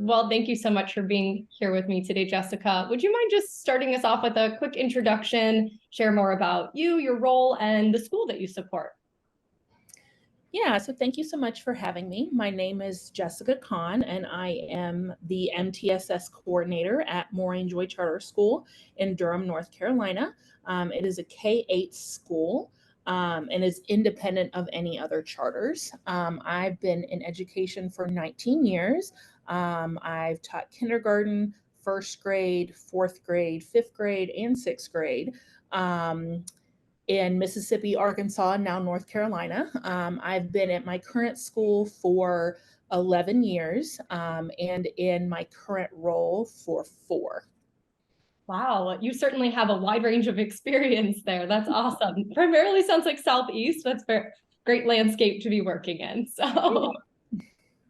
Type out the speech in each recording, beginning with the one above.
Well, thank you so much for being here with me today, Jessica. Would you mind just starting us off with a quick introduction, share more about you, your role, and the school that you support? Yeah, so thank you so much for having me. My name is Jessica Conn, and I am the MTSS Coordinator at Maureen Joy Charter School in Durham, North Carolina. It is a K-8 school and is independent of any other charters. I've been in education for 19 years. I've taught kindergarten, first grade, fourth grade, fifth grade, and sixth grade. In Mississippi, Arkansas, and now North Carolina. I've been at my current school for 11 years and in my current role for 4. Wow, you certainly have a wide range of experience there. That's awesome. Primarily sounds like Southeast. That's very great landscape to be working in. So,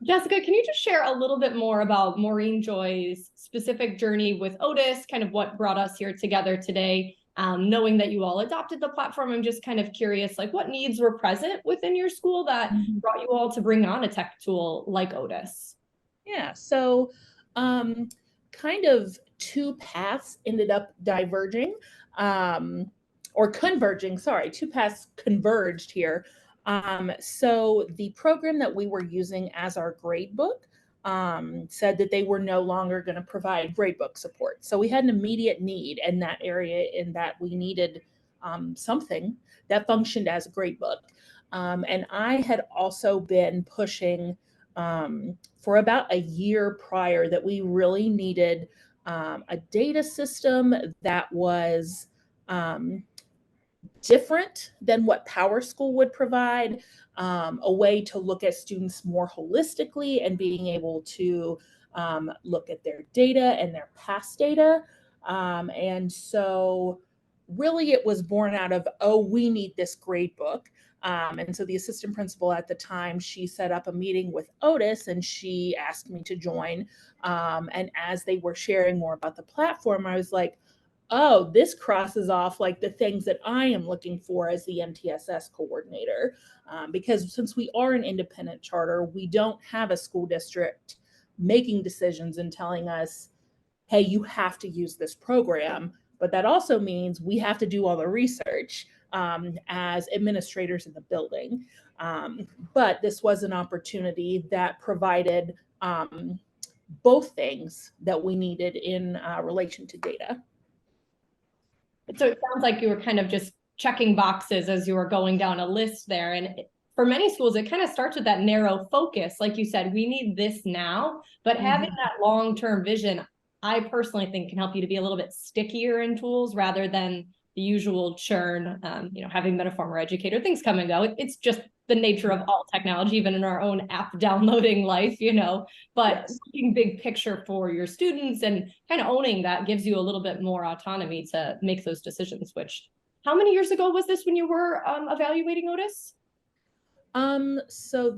Jessica, can you just share a little bit more about Maureen Joy's specific journey with Otus, kind of what brought us here together today? Knowing that you all adopted the platform, I'm just kind of curious, like what needs were present within your school that brought you all to bring on a tech tool like Otus? Yeah, so kind of two paths ended up diverging or converging. Sorry, two paths converged here. So the program that we were using as our grade book said that they were no longer going to provide gradebook support. So we had an immediate need in that area, in that we needed something that functioned as a gradebook. And I had also been pushing for about a year prior that we really needed a data system that was different than what PowerSchool would provide, a way to look at students more holistically and being able to look at their data and their past data. And so really it was born out of, oh, we need this grade book. And so the assistant principal at the time, she set up a meeting with Otus and she asked me to join. And as they were sharing more about the platform, I was like, oh, this crosses off like the things that I am looking for as the MTSS coordinator. Because since we are an independent charter, we don't have a school district making decisions and telling us, hey, you have to use this program. But that also means we have to do all the research as administrators in the building. But this was an opportunity that provided both things that we needed in relation to data. So it sounds like you were kind of just checking boxes as you were going down a list there. And for many schools, it kind of starts with that narrow focus. Like you said, we need this now, but having that long-term vision, I personally think can help you to be a little bit stickier in tools rather than the usual churn. Having been a former educator, things come and go. It's just the nature of all technology, even in our own app downloading life, but looking big picture for your students and kind of owning that gives you a little bit more autonomy to make those decisions. Which, how many years ago was this when you were evaluating Otus? So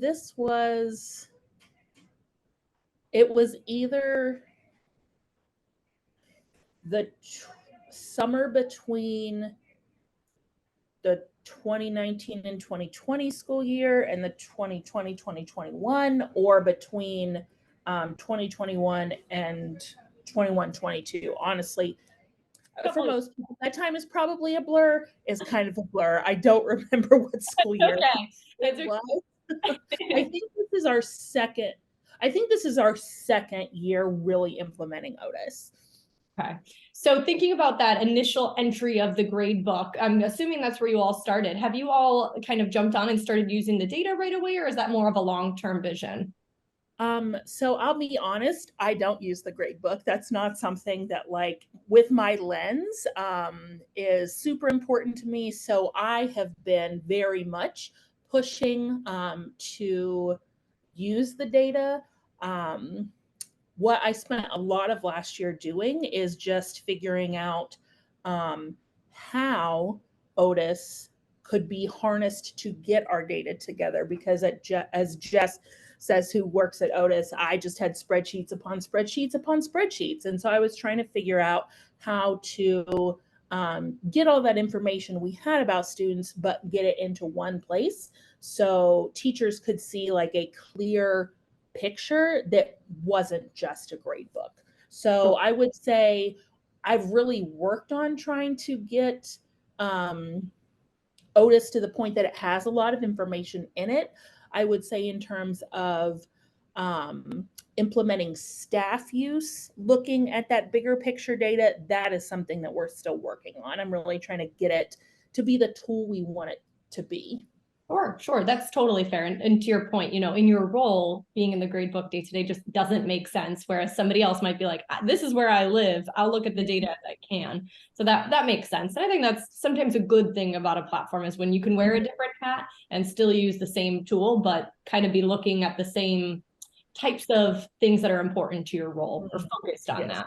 it was either the summer between the 2019 and 2020 school year and the 2020-2021, or between 2021 and 21-22. Honestly, for most people, that time is probably a blur. Is kind of a blur. I don't remember what school year it was. I think this is our second. I think this is our second year really implementing Otus. Okay. So thinking about that initial entry of the grade book, I'm assuming that's where you all started. Have you all kind of jumped on and started using the data right away, or is that more of a long-term vision? So I'll be honest, I don't use the grade book. That's not something that, like, with my lens, is super important to me. So I have been very much pushing to use the data. What I spent a lot of last year doing is just figuring out how Otus could be harnessed to get our data together. Because as Jess says, who works at Otus, I just had spreadsheets upon spreadsheets upon spreadsheets. And so I was trying to figure out how to get all that information we had about students, but get it into one place so teachers could see like a clear picture that wasn't just a grade book. So I would say I've really worked on trying to get Otus to the point that it has a lot of information in it. I would say in terms of implementing staff use, looking at that bigger picture data, that is something that we're still working on. I'm really trying to get it to be the tool we want it to be. Sure. That's totally fair. And to your point, in your role, being in the grade book day to day just doesn't make sense. Whereas somebody else might be like, this is where I live. I'll look at the data as I can. So that makes sense. And I think that's sometimes a good thing about a platform is when you can wear a different hat and still use the same tool, but kind of be looking at the same types of things that are important to your role or focused on that.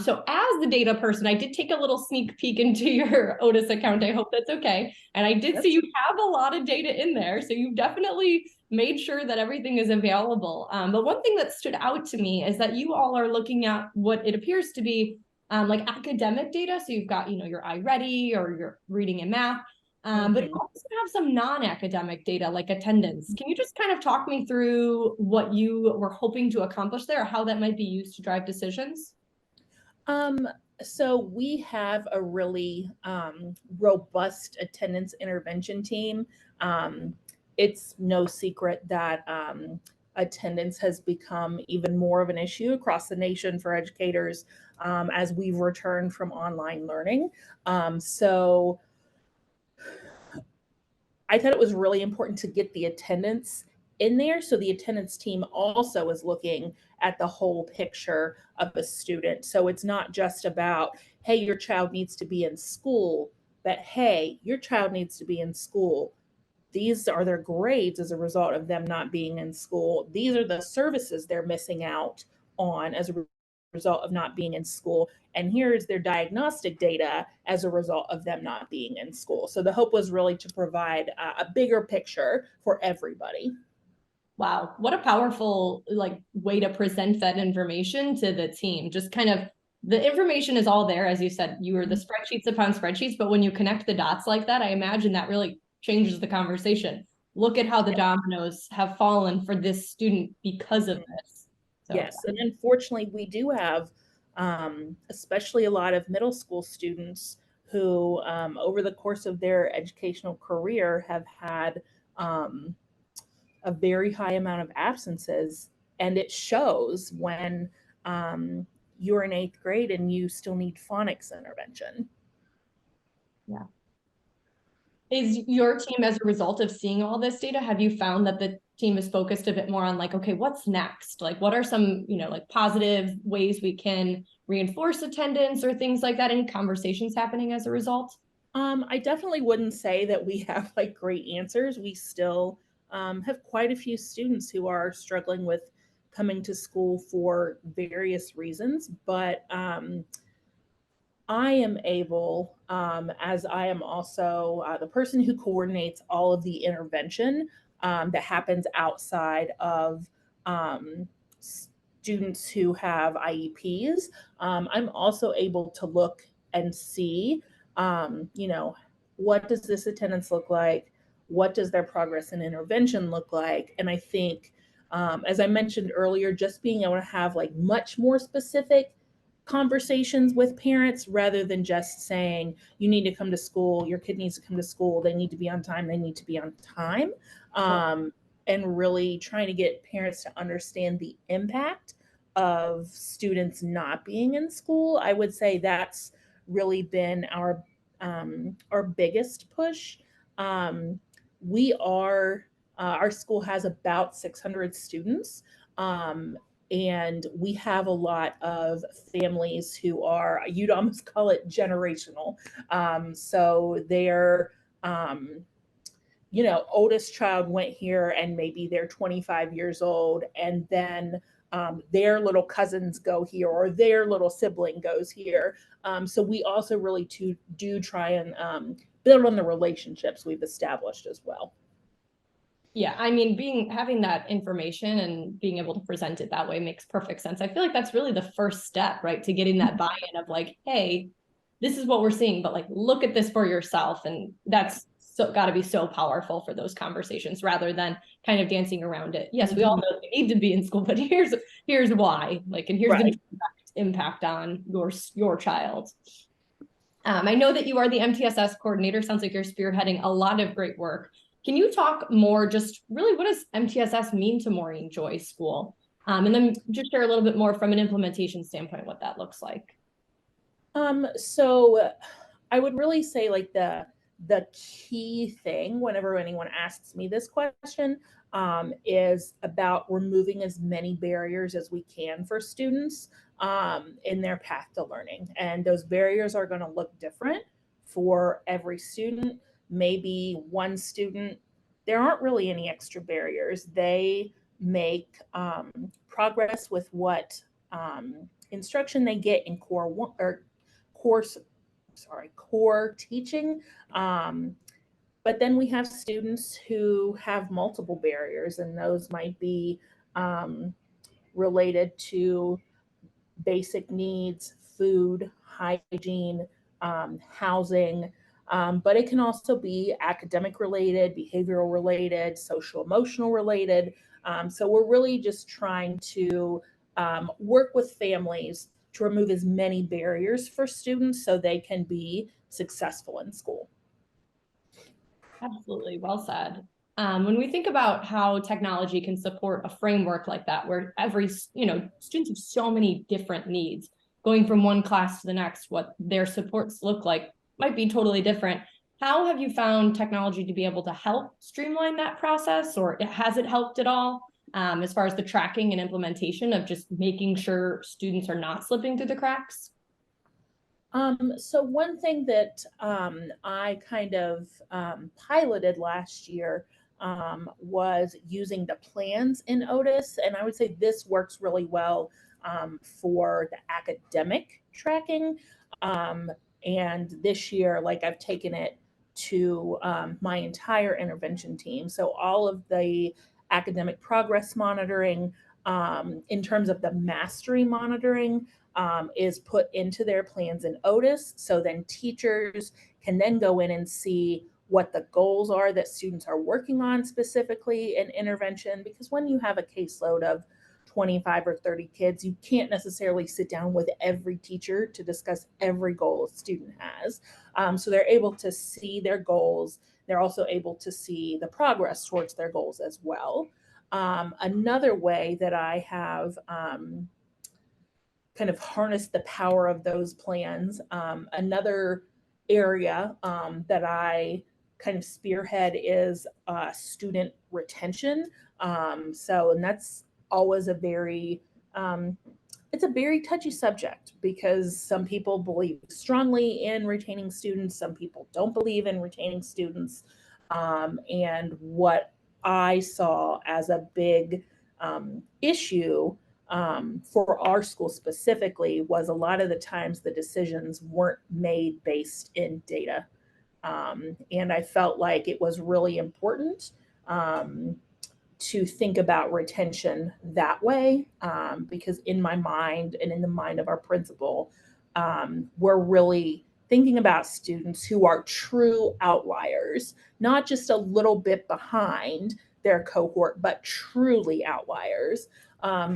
So as the data person, I did take a little sneak peek into your Otus account. I hope that's okay. And I did see you have a lot of data in there. So you've definitely made sure that everything is available. But one thing that stood out to me is that you all are looking at what it appears to be like academic data. So you've got, your iReady or your reading and math. But you also have some non-academic data like attendance. Can you just kind of talk me through what you were hoping to accomplish there or how that might be used to drive decisions? So we have a really robust attendance intervention team. It's no secret that attendance has become even more of an issue across the nation for educators as we've returned from online learning. So I thought it was really important to get the attendance in there. So the attendance team also is looking at the whole picture of a student. So it's not just about, hey, your child needs to be in school, but hey, your child needs to be in school. These are their grades as a result of them not being in school. These are the services they're missing out on as a result of not being in school. And here's their diagnostic data as a result of them not being in school. So the hope was really to provide a bigger picture for everybody. Wow, what a powerful way to present that information to the team. Just kind of the information is all there. As you said, you were the spreadsheets upon spreadsheets, but when you connect the dots like that, I imagine that really changes the conversation. Look at how the dominoes have fallen for this student because of this. So, yes, and unfortunately, we do have, especially a lot of middle school students who, over the course of their educational career, have had a very high amount of absences, and it shows when you're in 8th grade and you still need phonics intervention. yeah. Is your team, as a result of seeing all this data, have you found that the team is focused a bit more on okay, what's next? Like, what are some, positive ways we can reinforce attendance or things like that? Any conversations happening as a result? I definitely wouldn't say that we have great answers. We still have quite a few students who are struggling with coming to school for various reasons, but I am able, as I am also the person who coordinates all of the intervention that happens outside of students who have IEPs. I'm also able to look and see, what does this attendance look like? What does their progress in intervention look like? And I think, as I mentioned earlier, just being able to have much more specific conversations with parents rather than just saying, you need to come to school, your kid needs to come to school, they need to be on time, they need to be on time. And really trying to get parents to understand the impact of students not being in school. I would say that's really been our biggest push. We are our school has about 600 students. And we have a lot of families who are, you'd almost call it generational. So they're, oldest child went here and maybe they're 25 years old, and then their little cousins go here or their little sibling goes here. So we also really do try and build on the relationships we've established as well. Yeah, I mean, having that information and being able to present it that way makes perfect sense. I feel like that's really the first step, right, to getting that buy-in of hey, this is what we're seeing, but look at this for yourself. And that's so got to be so powerful for those conversations rather than kind of dancing around it. Yes, we all know we need to be in school, but here's why, like, and here's the direct impact on your child. I know that you are the MTSS coordinator. Sounds like you're spearheading a lot of great work. Can you talk more just really what does MTSS mean to Maureen Joy School? And then just share a little bit more from an implementation standpoint, what that looks like. So I would really say like the key thing whenever anyone asks me this question is about removing as many barriers as we can for students in their path to learning. And those barriers are going to look different for every student. Maybe one student, there aren't really any extra barriers. They make progress with what instruction they get in core one or core teaching. But then we have students who have multiple barriers, and those might be related to basic needs, food, hygiene, housing, but it can also be academic related, behavioral related, social emotional related. So we're really just trying to work with families to remove as many barriers for students so they can be successful in school. Absolutely, well said. When we think about how technology can support a framework like that, where students have so many different needs, going from one class to the next, what their supports look like might be totally different. How have you found technology to be able to help streamline that process, or has it helped at all as far as the tracking and implementation of just making sure students are not slipping through the cracks? So one thing that I kind of piloted last year was using the plans in Otus, and I would say this works really well for the academic tracking. And this year, like I've taken it to my entire intervention team. So all of the academic progress monitoring, in terms of the mastery monitoring, is put into their plans in Otus. So then teachers can then go in and see what the goals are that students are working on specifically in intervention. Because when you have a caseload of 25 or 30 kids, you can't necessarily sit down with every teacher to discuss every goal a student has. So they're able to see their goals. They're also able to see the progress towards their goals as well. Another way that I have kind of harness the power of those plans. Another area that I kind of spearhead is student retention. And that's always it's a very touchy subject because some people believe strongly in retaining students, some people don't believe in retaining students. And what I saw as a big issue for our school specifically was a lot of the times the decisions weren't made based in data. And I felt like it was really important to think about retention that way, because in my mind and in the mind of our principal, we're really thinking about students who are true outliers, not just a little bit behind their cohort, but truly outliers.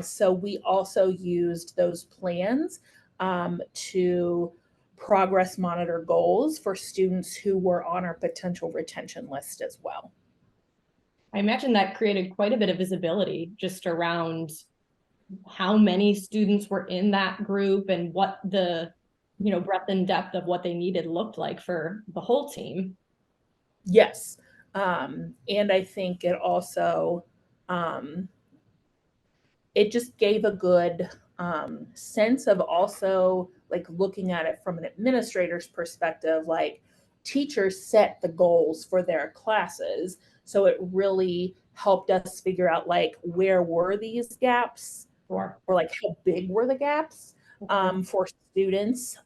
So we also used those plans to progress monitor goals for students who were on our potential retention list as well. I imagine that created quite a bit of visibility just around how many students were in that group and what the breadth and depth of what they needed looked like for the whole team. Yes. And I think it also it just gave a good sense of also like looking at it from an administrator's perspective, like teachers set the goals for their classes. So it really helped us figure out like where were these gaps or like how big were the gaps for students.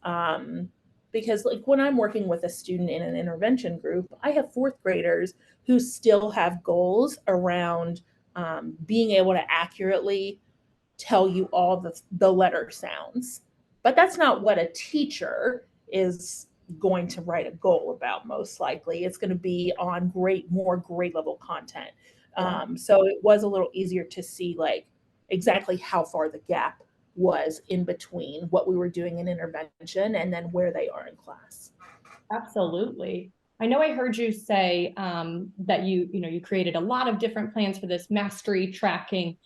Because like when I'm working with a student in an intervention group, I have fourth graders who still have goals around being able to accurately tell you all the letter sounds. But that's not what a teacher is going to write a goal about. Most likely it's going to be on more grade level content. So it was a little easier to see like exactly how far the gap was in between what we were doing in intervention and then where they are in class. Absolutely. I know I heard you say that you created a lot of different plans for this mastery tracking.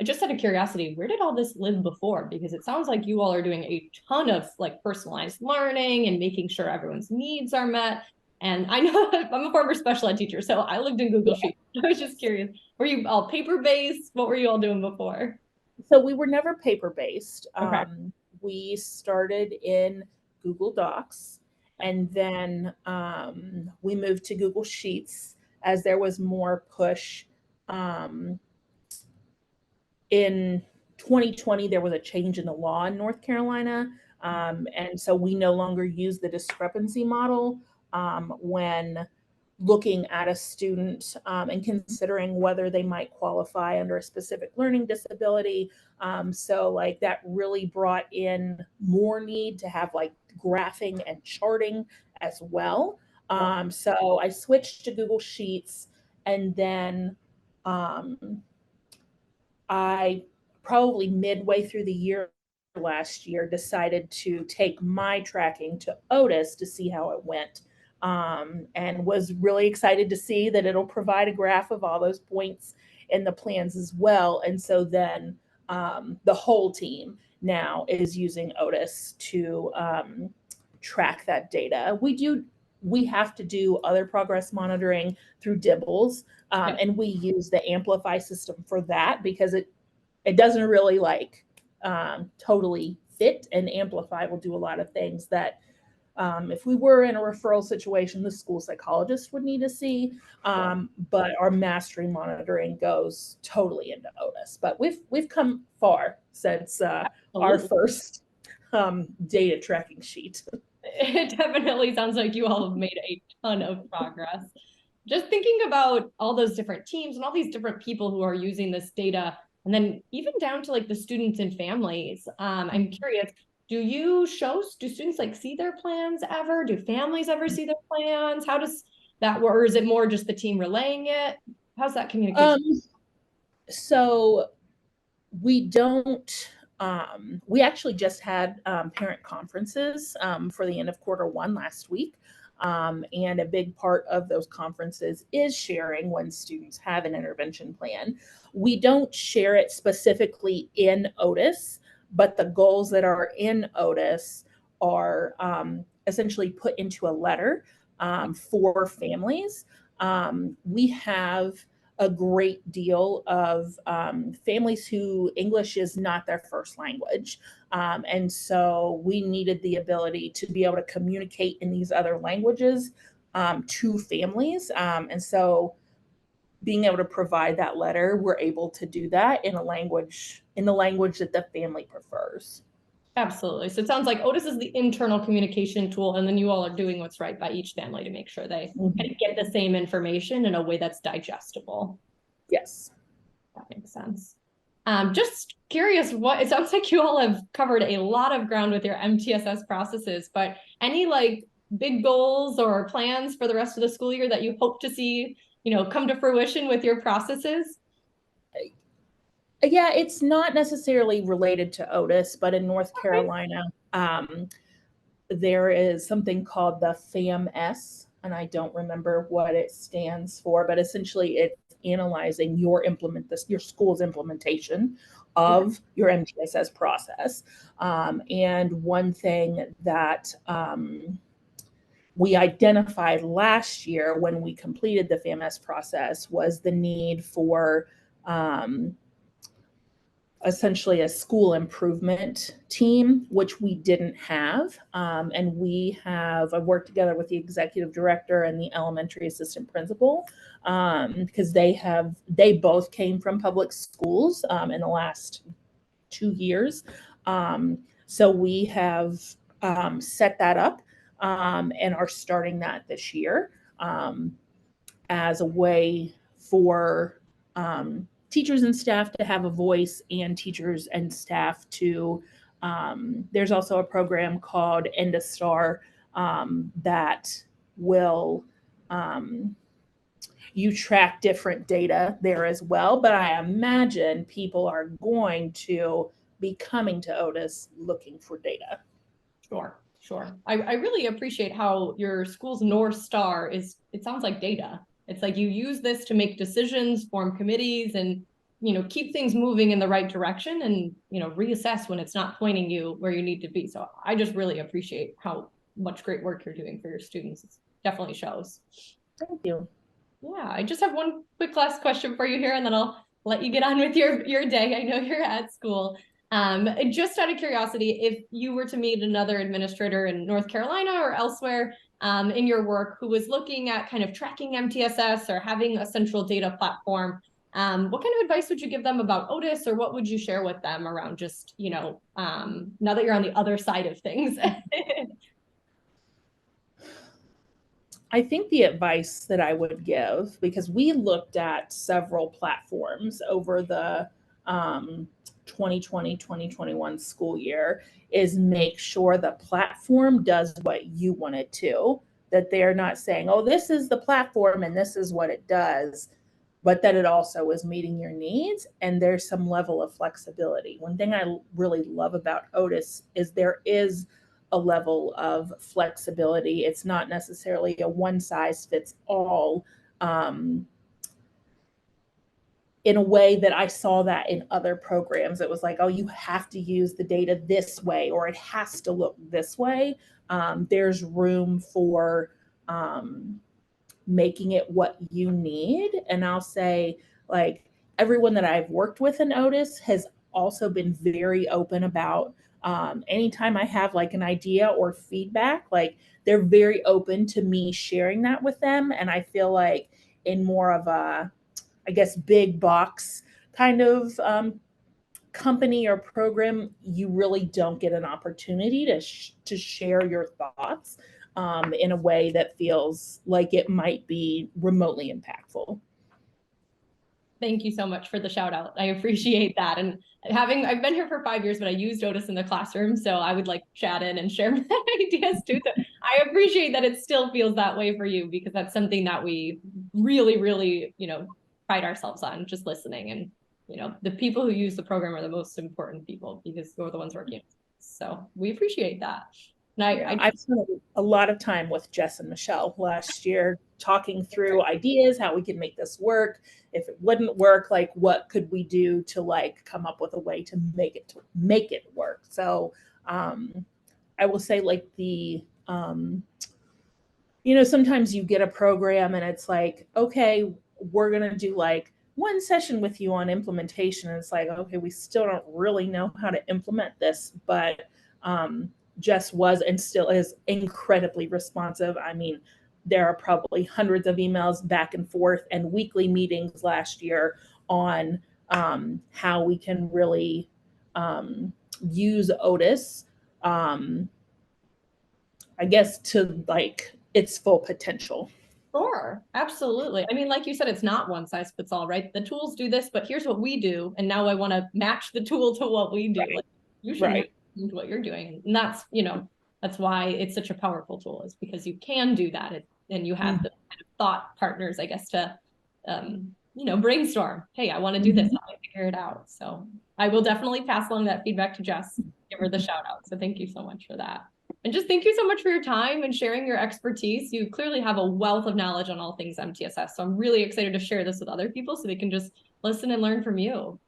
Just out of curiosity, where did all this live before? Because it sounds like you all are doing a ton of like personalized learning and making sure everyone's needs are met. And I know I'm a former special ed teacher, so I lived in Google Sheets. I was just curious, were you all paper-based? What were you all doing before? So we were never paper-based. Okay. We started in Google Docs, and then we moved to Google Sheets as there was more push. In 2020, there was a change in the law in North Carolina. And so we no longer use the discrepancy model when looking at a student and considering whether they might qualify under a specific learning disability. So like that really brought in more need to have like graphing and charting as well. So I switched to Google Sheets, and then I probably midway through the year last year decided to take my tracking to Otus to see how it went. And was really excited to see that it'll provide a graph of all those points in the plans as well. And so then the whole team now is using Otus to track that data. We have to do other progress monitoring through Dibbles, and we use the Amplify system for that because it doesn't really like totally fit, and Amplify will do a lot of things that if we were in a referral situation, the school psychologist would need to see. But our mastery monitoring goes totally into Otus. But we've come far since our first data tracking sheet. It definitely sounds like you all have made a ton of progress. Just thinking about all those different teams and all these different people who are using this data, and then even down to like the students and families. I'm curious, do students like see their plans ever? Do families ever see their plans? How does that work? Or is it more just the team relaying it? How's that communication? So we don't. We actually just had parent conferences for the end of Q1 last week. And a big part of those conferences is sharing when students have an intervention plan. We don't share it specifically in Otus, but the goals that are in Otus are essentially put into a letter for families. We have a great deal of families who English is not their first language. And so we needed the ability to be able to communicate in these other languages to families. And so being able to provide that letter, we're able to do that in the language that the family prefers. Absolutely. So it sounds like Otus is the internal communication tool, and then you all are doing what's right by each family to make sure they get the same information in a way that's digestible. Yes. That makes sense. Just curious, it sounds like you all have covered a lot of ground with your MTSS processes, but any like big goals or plans for the rest of the school year that you hope to see, come to fruition with your processes? Yeah, it's not necessarily related to Otus, but in North Carolina, there is something called the FAMS, and I don't remember what it stands for, but essentially it's analyzing your school's implementation of your MTSS process. And one thing that we identified last year when we completed the FAMS process was the need for essentially a school improvement team, which we didn't have. And I've worked together with the executive director and the elementary assistant principal because they both came from public schools in the last 2 years. So we have set that up and are starting that this year as a way for teachers and staff to have a voice, and teachers and staff to there's also a program called End a Star that will, you track different data there as well. But I imagine people are going to be coming to Otus looking for data. Sure, sure. I really appreciate how your school's North Star is, it sounds like data. It's like you use this to make decisions, form committees, and, you know, keep things moving in the right direction, and, you know, reassess when it's not pointing you where you need to be. So I just really appreciate how much great work you're doing for your students. It definitely shows. Thank you. Yeah, I just have one quick last question for you here, and then I'll let you get on with your day. I know you're at school. Just out of curiosity, if you were to meet another administrator in North Carolina or elsewhere in your work who was looking at kind of tracking MTSS or having a central data platform, what kind of advice would you give them about Otus, or what would you share with them around just, you know, now that you're on the other side of things? I think the advice that I would give, because we looked at several platforms over the 2020, 2021 school year, is make sure the platform does what you want it to, that they're not saying, oh, this is the platform and this is what it does, but that it also is meeting your needs and there's some level of flexibility. One thing I really love about Otus is there is a level of flexibility. It's not necessarily a one size fits all, in a way that I saw that in other programs. It was like, oh, you have to use the data this way, or it has to look this way. There's room for making it what you need. And I'll say, like, everyone that I've worked with in Otus has also been very open about, anytime I have like an idea or feedback, like they're very open to me sharing that with them. And I feel like in more of a, I guess, big box kind of company or program, you really don't get an opportunity to share your thoughts in a way that feels like it might be remotely impactful. Thank you so much for the shout out. I appreciate that. And I've been here for 5 years, but I used Otus in the classroom. So I would like chat in and share my ideas too. So I appreciate that it still feels that way for you, because that's something that we really, really, you know, pride ourselves on, just listening. And, you know, the people who use the program are the most important people, because they're the ones working. So we appreciate that. And I've spent a lot of time with Jess and Michelle last year talking through ideas, how we could make this work. If it wouldn't work, like what could we do to like come up with a way to make it work. So I will say, like, the you know, sometimes you get a program and it's like, okay, we're gonna do like one session with you on implementation. And it's like, okay, we still don't really know how to implement this, but Jess was and still is incredibly responsive. I mean, there are probably hundreds of emails back and forth and weekly meetings last year on how we can really use Otus, I guess, to like its full potential. Sure, absolutely. I mean, like you said, it's not one size fits all, right? The tools do this, but here's what we do. And now I want to match the tool to what we do. Right. Like, you should Right. match what you're doing. And that's, you know, that's why it's such a powerful tool, is because you can do that. And you have the kind of thought partners, I guess, to, you know, brainstorm. Hey, I want to do this. How do I figure it out? So I will definitely pass along that feedback to Jess, give her the shout out. So thank you so much for that. And just thank you so much for your time and sharing your expertise. You clearly have a wealth of knowledge on all things MTSS. So I'm really excited to share this with other people so they can just listen and learn from you.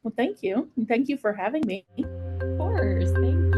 Well, thank you. And thank you for having me. Of course. Thank you.